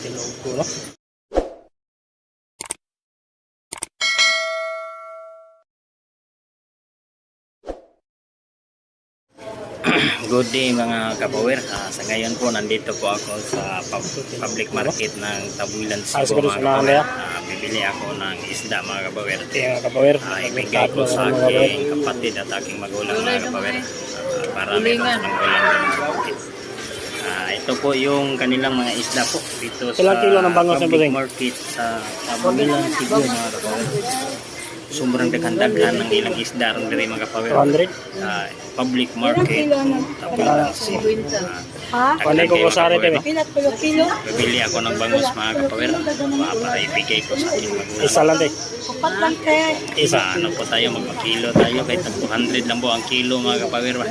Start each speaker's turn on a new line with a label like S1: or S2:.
S1: Tinuog ko, no?
S2: Good day mga kapower. Sa ngayon po nandito po ako sa public market ng Tabuilan, Cebu mga kapower. Bibili ako ng isda mga kapower.
S1: Mga kapower.
S2: Ibigay ko sa aking kapatid at aking magulang mga kapower. Para meron silang ulam din sa bukid. Ito po yung kanilang mga isda po dito sa
S1: Ilang kilo ng bangos ng
S2: public
S1: buding?
S2: market sa Tabuilan, Cebu mga kapower. Sobrang daghan-daghan ng ilang isda ron diri mga kapower.
S1: 200?
S2: Public market Tabuilan, Cebu.
S1: Panay ko ko sa arete,
S3: Pilat pala kilo.
S2: Bibili ako ng bangus mga kapower para ibigay ko sa aking magulang.
S1: Isa lang, te.
S3: Upat lang kaya.
S2: Isa, ano po tayo, magpakilo tayo kahit 200 lang po ang kilo mga kapower.